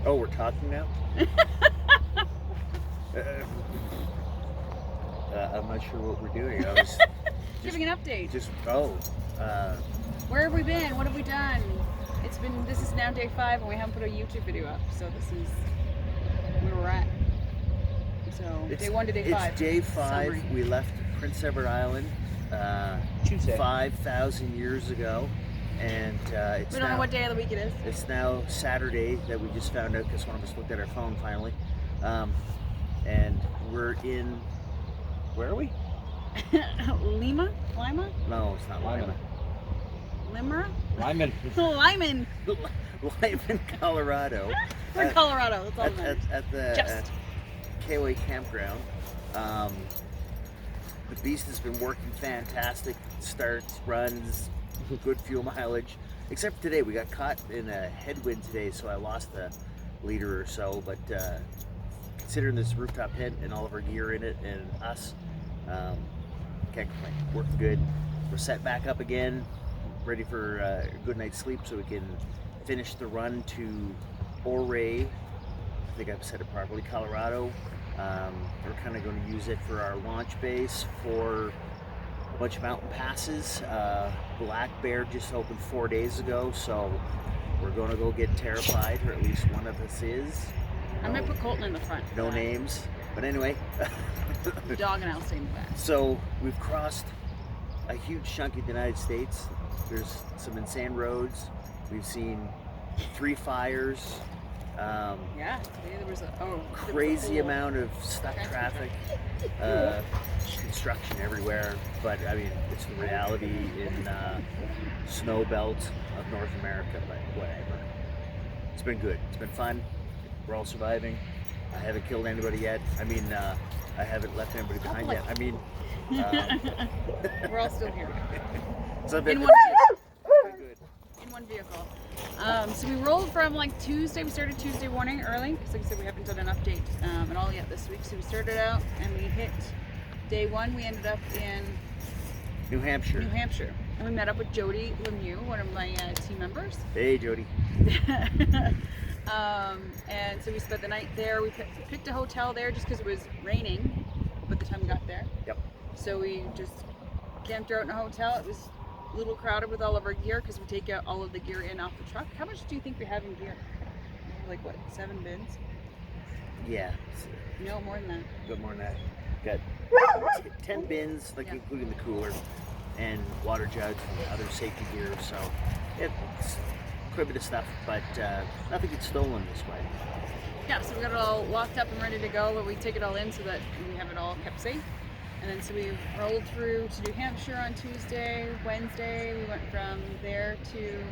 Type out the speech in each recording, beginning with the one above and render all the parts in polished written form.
Oh, we're talking now? I'm not sure what we're doing. I was giving an update. Where have we been? What have we done? This is now day 5 and we haven't put a YouTube video up, so this is where we're at. So day 1 to day 5. It's day 5. Summary. We left Prince Edward Island Tuesday. 5,000 years ago, and We don't know what day of the week it is. It's now Saturday that we just found out because one of us looked at our phone finally, and we're in. Where are we? Lima? No, it's not Lima. Limera? Lyman. Lyman. Lyman, Colorado. We're in Colorado. That's all that matters. At the KOA campground. The beast has been working fantastic. Starts, runs, good fuel mileage. Except for today, we got caught in a headwind today, so I lost a liter or so. But considering this rooftop tent and all of our gear in it and us, can't complain. Working good. We're set back up again, ready for a good night's sleep so we can finish the run to Ouray. I think I've said it properly, Colorado. We're kind of going to use it for our launch base for a bunch of mountain passes. Black Bear just opened 4 days ago, so we're going to go get terrified, or at least one of us is. I might put Colton in the front. No names, but anyway. The dog and I'll stay in the back. So we've crossed a huge chunk of the United States. There's some insane roads. We've seen 3 fires. Yeah, today there was a Crazy amount of stuck traffic, construction everywhere. But I mean, it's the reality in snow belt of North America. But whatever, it's been good. It's been fun. We're all surviving. I haven't killed anybody yet. I mean, I haven't left anybody behind yet. I mean, we're all still here. So I've been In one good. vehicle. So we rolled from like Tuesday. We started Tuesday morning early because, like I said, we haven't done an update at all yet this week. So we started out and we hit day 1. We ended up in New Hampshire. And we met up with Jody Lemieux, one of my team members. Hey, Jody. And so we spent the night there. We picked a hotel there just because it was raining by the time we got there. Yep. So we just camped out in a hotel. It was a little crowded with all of our gear because we take out all of the gear in off the truck. How much do you think we have in gear? Like what, 7 bins? Yeah. No, more than that. Got more than that. Got 10 bins, like including the cooler and water jugs and other safety gear. So it's quite a bit of stuff, but nothing gets stolen this way. Yeah, so we got it all locked up and ready to go, but we take it all in so that we have it all kept safe. And then so we rolled through to New Hampshire on Tuesday. Wednesday we went from there to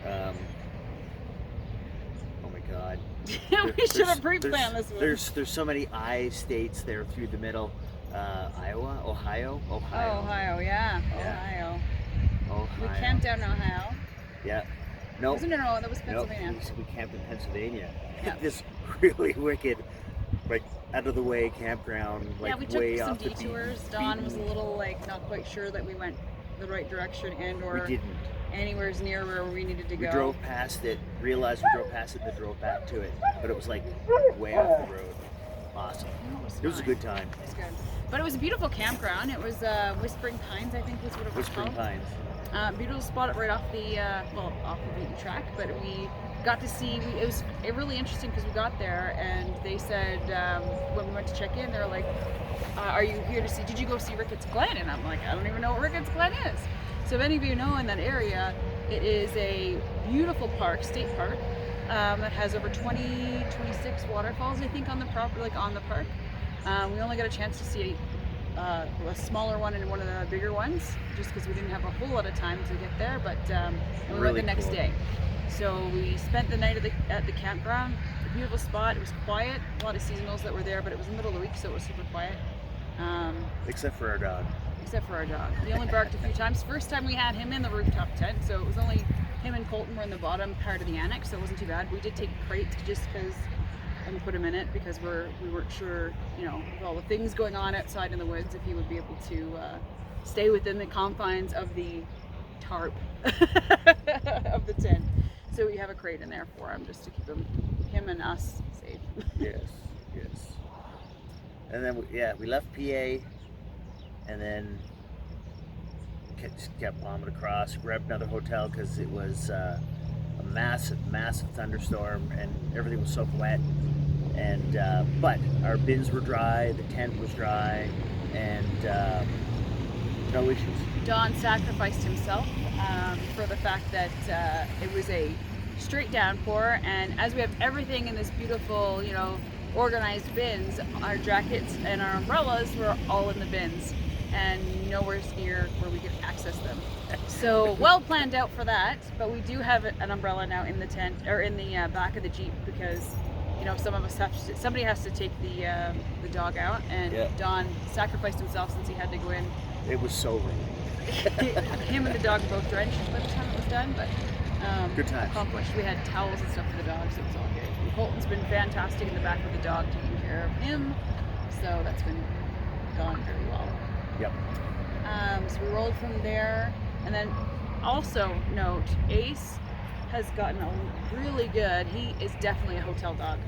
oh my god. We should have pre-planned this one. There's so many I states there through the middle. Iowa, Ohio. Ohio, yeah. Ohio. We camped down in Ohio. Yeah. No. Wasn't it? No, that was Pennsylvania. Nope. We camped in Pennsylvania. Yeah. This really wicked, like out of the way campground. Like, yeah, we took way some off detours. Don was a little like not quite sure that we went the right direction or we didn't. Anywhere near where we needed to go. We drove past it, realized we drove past it, then drove back to it. But it was like way off the road. Awesome. It was a good time. It was good. But it was a beautiful campground. It was Whispering Pines, I think was what it was Whispering called. Pines. Beautiful spot right off the off the beaten track. But we got to see. It was really interesting because we got there and they said when we went to check in, they were like, "Are you here to see? Did you go see Rickets Glen?" And I'm like, "I don't even know what Rickets Glen is." So if any of you know in that area, it is a beautiful park, state park. That has over 26 waterfalls, I think, on the property, like on the park. We only got a chance to see a smaller one and one of the bigger ones, just because we didn't have a whole lot of time to get there. But we went the next day. So we spent the night at the campground. A beautiful spot. It was quiet. A lot of seasonals that were there, but it was in the middle of the week, so it was super quiet. Except for our dog. Except for our dog. He only barked a few times. First time we had him in the rooftop tent, so it was only him and Colton were in the bottom part of the annex, so it wasn't too bad. We did take crates just because, and put him in it because we weren't sure, with all the things going on outside in the woods, if he would be able to stay within the confines of the tarp of the tent. So we have a crate in there for him, just to keep him and us safe. Yes. And then we left PA, and then just kept bombing across. Grabbed another hotel because it was a massive thunderstorm, and everything was soaking wet. And but our bins were dry, the tent was dry, and no issues. Don sacrificed himself for the fact that it was a straight downpour, and as we have everything in this beautiful, organized bins, our jackets and our umbrellas were all in the bins, and nowhere near where we could access them. So well planned out for that, but we do have an umbrella now in the tent, or in the back of the Jeep, because somebody has to take the dog out, and Don sacrificed himself since he had to go in. It was so rainy. Him and the dog both drenched by the time it was done, but good times. Accomplished. We had towels and stuff for the dogs, so it was all good. And Colton's been fantastic in the back with the dog, taking care of him, so that's been gone very well. Yep. So we rolled from there, and then also note, Ace has gotten really good. He is definitely a hotel dog.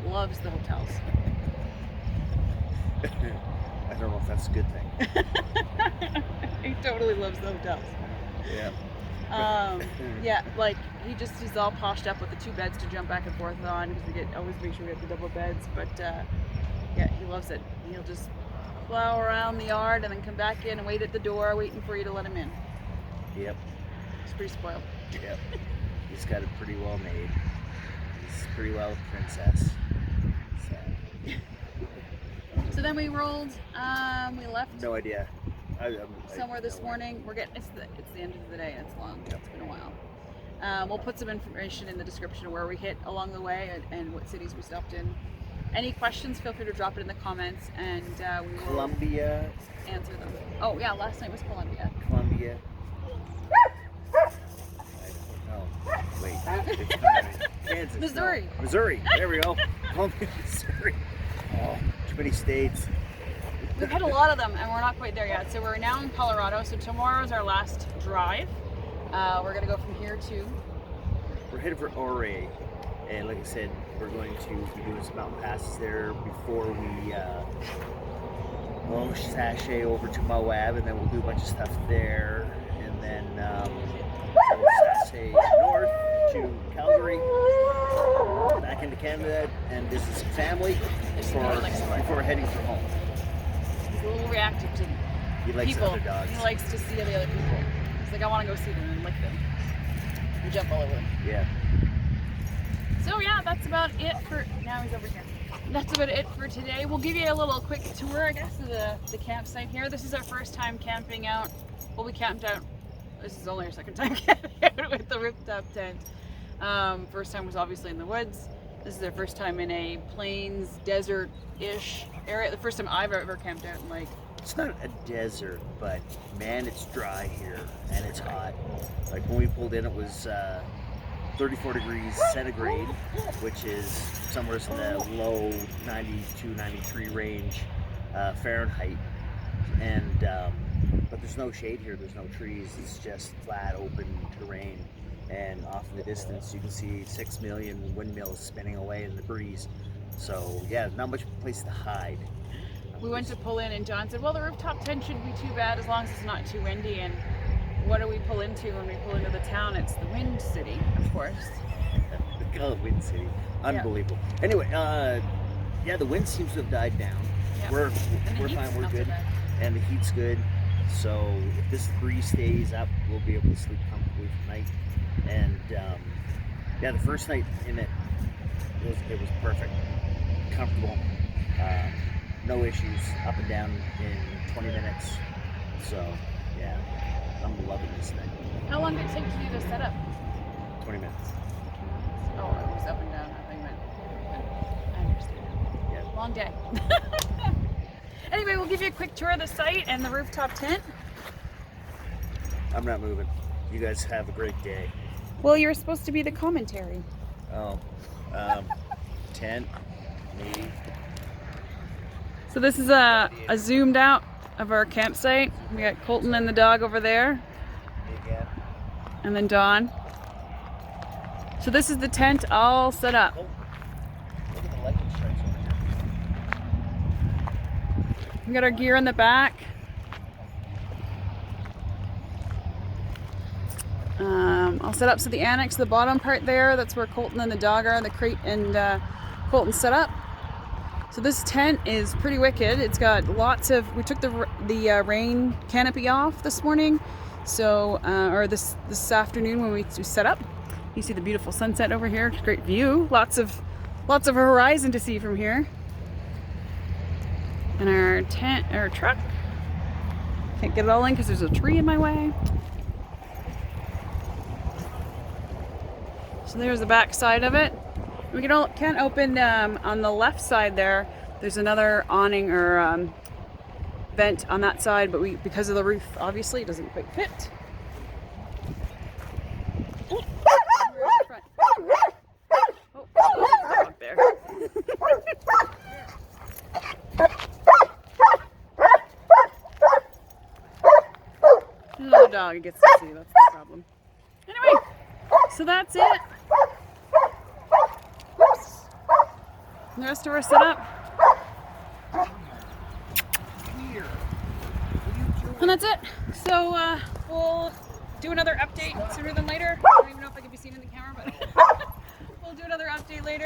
Loves the hotels. I don't know if that's a good thing. He totally loves the hotels. Yeah. Yeah, like he's all poshed up with the 2 beds to jump back and forth on, because we always make sure we get the double beds. But yeah, he loves it. He'll just plow around the yard and then come back in and wait at the door, waiting for you to let him in. Yep. He's pretty spoiled. Yep. He's got it pretty well made. He's pretty well a princess. So then we rolled. We left. No idea. Somewhere this morning. We're getting. It's the end of the day. It's long. Yep. It's been a while. We'll put some information in the description of where we hit along the way and what cities we stopped in. Any questions? Feel free to drop it in the comments, and we will Columbia. answer them. Oh yeah, last night was Columbia. Columbia. Oh wait. It's Kansas. Missouri. No. Missouri. There we go. Columbia, Missouri. Oh, too many states. We've had a lot of them, and we're not quite there yet. So we're now in Colorado. So tomorrow is our last drive. We're gonna go from here to. We're headed for Ouray, and like I said, we're going to be doing some mountain passes there before we sashay over to Moab, and then we'll do a bunch of stuff there, and then we'll sashay north to Calgary, back into Canada, and visit some family before heading for home. He's a little reactive to He likes people. other dogs. He likes to see the other people. He's like, I want to go see them and lick them and jump all over them. Yeah. So yeah, that's about it for, now he's over here. That's about it for today. We'll give you a little quick tour, I guess, of the campsite here. This is our first time camping out. Well, we camped out, this is only our second time camping out with the rooftop tent. First time was obviously in the woods. This is our first time in a plains, desert-ish area. The first time I've ever camped out in like. It's not a desert, but man, it's dry here and it's hot. Like when we pulled in, it was 34 degrees centigrade, which is somewhere in the low 92, 93 range Fahrenheit. And but there's no shade here. There's no trees. It's just flat, open terrain. And off in the distance, you can see 6 million windmills spinning away in the breeze. So yeah, not much place to hide. We went to pull in, and John said, well, the rooftop tent shouldn't be too bad as long as it's not too windy. And what do we pull into when we pull into the town? It's the Wind City, of course. They call it Wind City. Unbelievable. Yeah. Anyway, yeah, the wind seems to have died down. Yep. We're fine, we're good. And the heat's good. So if this breeze stays up, we'll be able to sleep comfortably tonight. And yeah, the first night in it was perfect. Comfortable. No issues, up and down in 20 minutes. So, yeah, I'm loving this thing. How long did it take to do the setup? 20 minutes. Oh, it was up and down. I think I understand. Yeah. Long day. Anyway, we'll give you a quick tour of the site and the rooftop tent. I'm not moving. You guys have a great day. Well, you're supposed to be the commentary. Oh, tent, maybe. So this is a zoomed out of our campsite. We got Colton and the dog over there. And then Dawn. So this is the tent all set up. Oh, look at the lightning strikes over here. We got our gear in the back. All set up. So the annex, the bottom part there, that's where Colton and the dog are. The crate and Colton set up. So this tent is pretty wicked. It's got lots of. We took the rain canopy off this morning, so or this afternoon when we set up. You see the beautiful sunset over here. Great view. Lots of horizon to see from here. And our tent, our truck. Can't get it all in because there's a tree in my way. So there's the back side of it. We can't open on the left side there. There's another awning or vent on that side, but because of the roof, obviously, it doesn't quite fit. Oh, there's a dog there. There's another dog it gets to see. That's the problem. Anyway, so that's it. And the rest of our setup. And that's it. So we'll do another update sooner than later. I don't even know if I can be seen in the camera, but we'll do another update later.